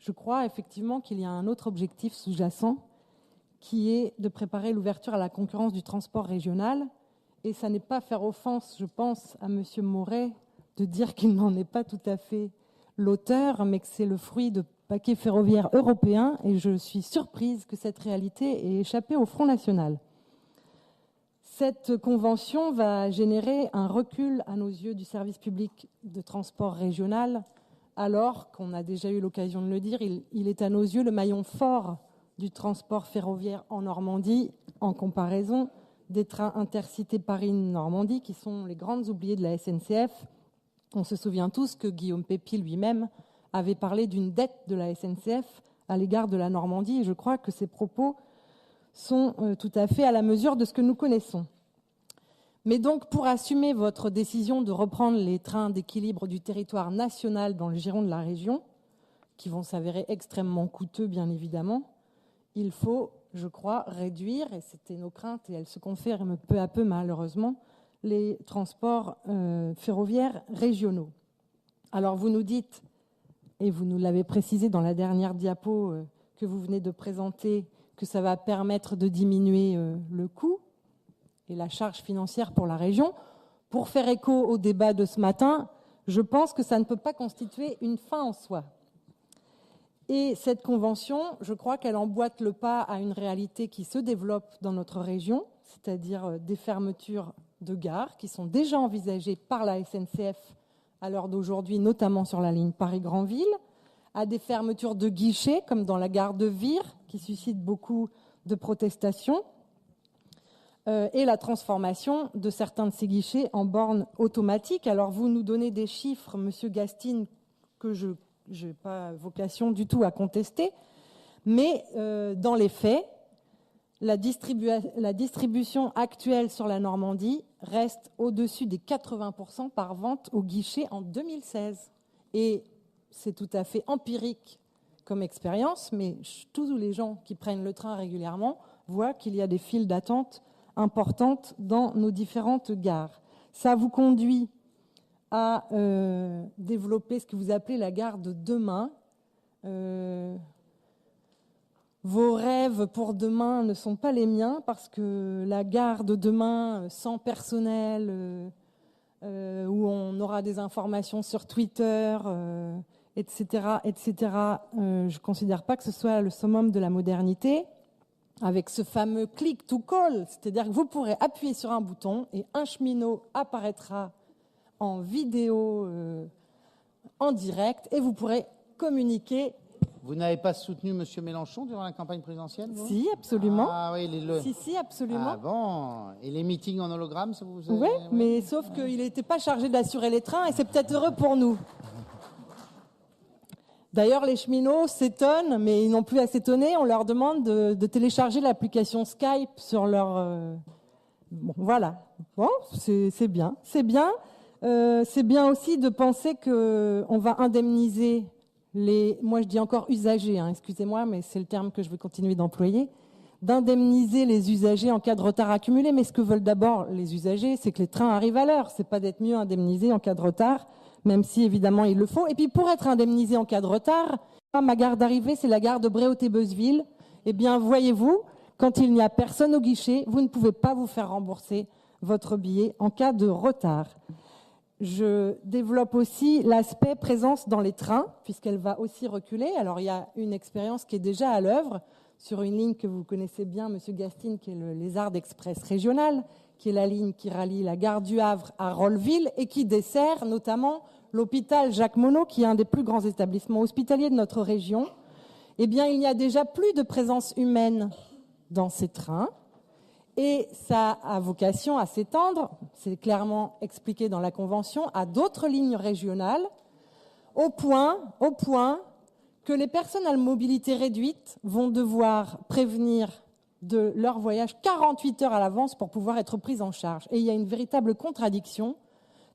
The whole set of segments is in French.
je crois effectivement qu'il y a un autre objectif sous-jacent qui est de préparer l'ouverture à la concurrence du transport régional. Et ça n'est pas faire offense, je pense, à M. Maurey de dire qu'il n'en est pas tout à fait l'auteur, mais que c'est le fruit de paquets ferroviaires européens. Et je suis surprise que cette réalité ait échappé au Front National. Cette convention va générer un recul à nos yeux du service public de transport régional, alors qu'on a déjà eu l'occasion de le dire, il est à nos yeux le maillon fort du transport ferroviaire en Normandie, en comparaison des trains intercités Paris-Normandie, qui sont les grandes oubliées de la SNCF. On se souvient tous que Guillaume Pepy lui-même avait parlé d'une dette de la SNCF à l'égard de la Normandie, et je crois que ces propos sont tout à fait à la mesure de ce que nous connaissons. Mais donc, pour assumer votre décision de reprendre les trains d'équilibre du territoire national dans le giron de la région, qui vont s'avérer extrêmement coûteux, bien évidemment, il faut, je crois, réduire, et c'était nos craintes, et elles se confirment peu à peu malheureusement, les transports ferroviaires régionaux. Alors vous nous dites, et vous nous l'avez précisé dans la dernière diapo que vous venez de présenter, que ça va permettre de diminuer le coût et la charge financière pour la région. Pour faire écho au débat de ce matin, je pense que ça ne peut pas constituer une fin en soi. Et cette convention, je crois qu'elle emboîte le pas à une réalité qui se développe dans notre région, c'est-à-dire des fermetures de gares qui sont déjà envisagées par la SNCF à l'heure d'aujourd'hui, notamment sur la ligne Paris-Granville, à des fermetures de guichets, comme dans la gare de Vire, qui suscite beaucoup de protestations, et la transformation de certains de ces guichets en bornes automatiques. Alors vous nous donnez des chiffres, Monsieur Gastine, que je n'ai pas vocation du tout à contester, mais dans les faits, la distribution actuelle sur la Normandie reste au-dessus des 80% par vente au guichet en 2016. Et c'est tout à fait empirique comme expérience, mais tous les gens qui prennent le train régulièrement voient qu'il y a des files d'attente importantes dans nos différentes gares. Ça vous conduit à développer ce que vous appelez la gare de demain. Vos rêves pour demain ne sont pas les miens, parce que la gare de demain sans personnel, où on aura des informations sur Twitter, etc., je ne considère pas que ce soit le summum de la modernité. Avec ce fameux click to call, c'est-à-dire que vous pourrez appuyer sur un bouton et un cheminot apparaîtra en vidéo, en direct, et vous pourrez communiquer. Vous n'avez pas soutenu M. Mélenchon durant la campagne présidentielle, vous ? Si, absolument. Ah oui, Si, absolument. Ah bon ? Et les meetings en hologramme, ça vous... Oui, mais sauf qu'il n'était pas chargé d'assurer les trains, et c'est peut-être heureux pour nous. D'ailleurs, les cheminots s'étonnent, mais ils n'ont plus à s'étonner. On leur demande de télécharger l'application Skype sur leur... Bon, voilà. Bon, c'est bien. C'est bien. C'est bien aussi de penser qu'on va indemniser les... Moi, je dis encore usagers, hein, excusez-moi, mais c'est le terme que je vais continuer d'employer. D'indemniser les usagers en cas de retard accumulé. Mais ce que veulent d'abord les usagers, c'est que les trains arrivent à l'heure. C'est pas d'être mieux indemnisés en cas de retard, même si évidemment il le faut. Et puis pour être indemnisé en cas de retard, ma gare d'arrivée, c'est la gare de Bréauté-Beuzeville. Eh bien, voyez-vous, quand il n'y a personne au guichet, vous ne pouvez pas vous faire rembourser votre billet en cas de retard. Je développe aussi l'aspect présence dans les trains, puisqu'elle va aussi reculer. Alors, il y a une expérience qui est déjà à l'œuvre sur une ligne que vous connaissez bien, Monsieur Gastine, qui est le Lézard Express régional, qui est la ligne qui rallie la gare du Havre à Rolleville et qui dessert notamment l'hôpital Jacques Monod, qui est un des plus grands établissements hospitaliers de notre région. Eh bien, il n'y a déjà plus de présence humaine dans ces trains. Et ça a vocation à s'étendre, c'est clairement expliqué dans la Convention, à d'autres lignes régionales, au point que les personnes à mobilité réduite vont devoir prévenir de leur voyage 48 heures à l'avance pour pouvoir être prises en charge. Et il y a une véritable contradiction,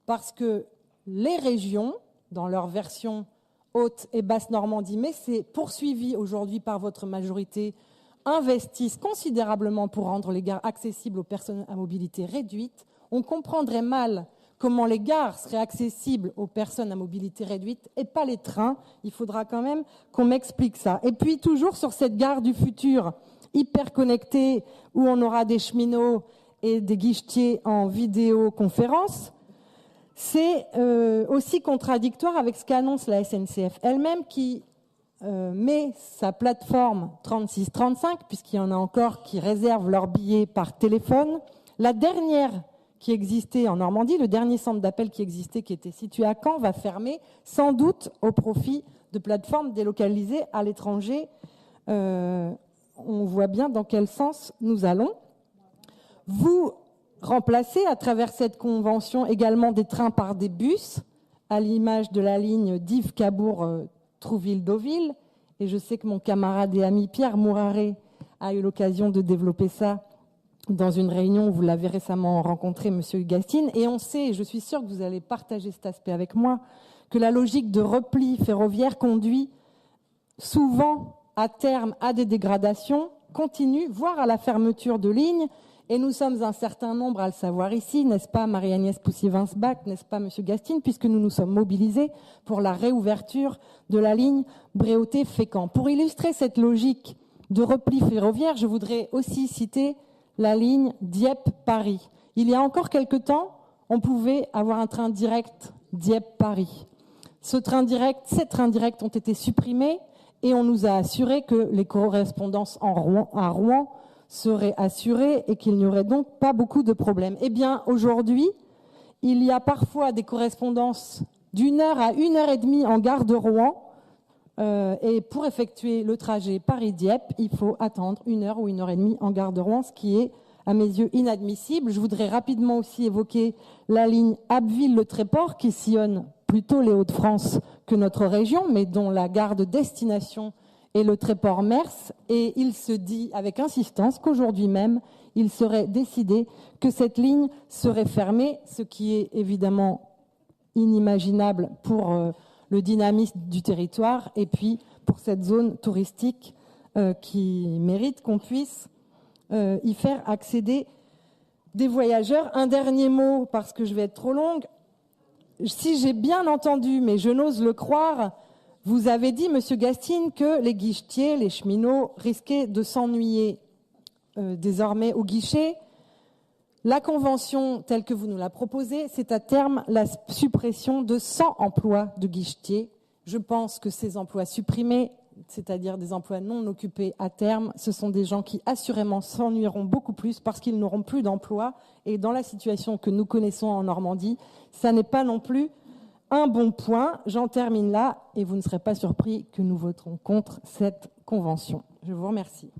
parce que les régions, dans leur version Haute et Basse Normandie, mais c'est poursuivi aujourd'hui par votre majorité, investissent considérablement pour rendre les gares accessibles aux personnes à mobilité réduite. On comprendrait mal comment les gares seraient accessibles aux personnes à mobilité réduite et pas les trains. Il faudra quand même qu'on m'explique ça. Et puis toujours sur cette gare du futur hyper connectée où on aura des cheminots et des guichetiers en vidéoconférence, c'est aussi contradictoire avec ce qu'annonce la SNCF elle-même qui met sa plateforme 36-35, puisqu'il y en a encore qui réservent leurs billets par téléphone. La dernière qui existait en Normandie, le dernier centre d'appel qui existait, qui était situé à Caen, va fermer, sans doute au profit de plateformes délocalisées à l'étranger. On voit bien dans quel sens nous allons. Vous remplacez à travers cette convention également des trains par des bus, à l'image de la ligne Dives-Cabourg-Trouville-Deauville. Et je sais que mon camarade et ami Pierre Mouraré a eu l'occasion de développer ça dans une réunion où vous l'avez récemment rencontré, Monsieur Gastine. Et on sait, et je suis sûre que vous allez partager cet aspect avec moi, que la logique de repli ferroviaire conduit souvent à terme à des dégradations continues, voire à la fermeture de lignes. Et nous sommes un certain nombre à le savoir ici, n'est-ce pas Marie-Agnès Poussy-Winsbach, n'est-ce pas Monsieur Gastine, puisque nous nous sommes mobilisés pour la réouverture de la ligne Bréauté-Fécamp. Pour illustrer cette logique de repli ferroviaire, je voudrais aussi citer la ligne Dieppe-Paris. Il y a encore quelque temps, on pouvait avoir un train direct Dieppe-Paris. Ces trains directs ont été supprimés et on nous a assuré que les correspondances à Rouen seraient assurées et qu'il n'y aurait donc pas beaucoup de problèmes. Eh bien, aujourd'hui, il y a parfois des correspondances d'1 heure à 1 heure et demie en gare de Rouen. Et pour effectuer le trajet Paris-Dieppe, il faut attendre 1 heure ou 1 heure et demie en gare de Rouen, ce qui est, à mes yeux, inadmissible. Je voudrais rapidement aussi évoquer la ligne Abbeville-Le Tréport, qui sillonne plutôt les Hauts-de-France que notre région, mais dont la gare de destination est le Tréport-Mers. Et il se dit avec insistance qu'aujourd'hui même, il serait décidé que cette ligne serait fermée, ce qui est évidemment inimaginable pour le dynamisme du territoire et puis pour cette zone touristique qui mérite qu'on puisse y faire accéder des voyageurs. Un dernier mot, parce que je vais être trop longue. Si j'ai bien entendu, mais je n'ose le croire, vous avez dit, Monsieur Gastine, que les guichetiers, les cheminots risquaient de s'ennuyer désormais au guichet. La convention, telle que vous nous la proposez, c'est à terme la suppression de 100 emplois de guichetiers. Je pense que ces emplois supprimés, c'est-à-dire des emplois non occupés à terme, ce sont des gens qui assurément s'ennuieront beaucoup plus parce qu'ils n'auront plus d'emploi. Et dans la situation que nous connaissons en Normandie, ça n'est pas non plus un bon point. J'en termine là et vous ne serez pas surpris que nous voterons contre cette convention. Je vous remercie.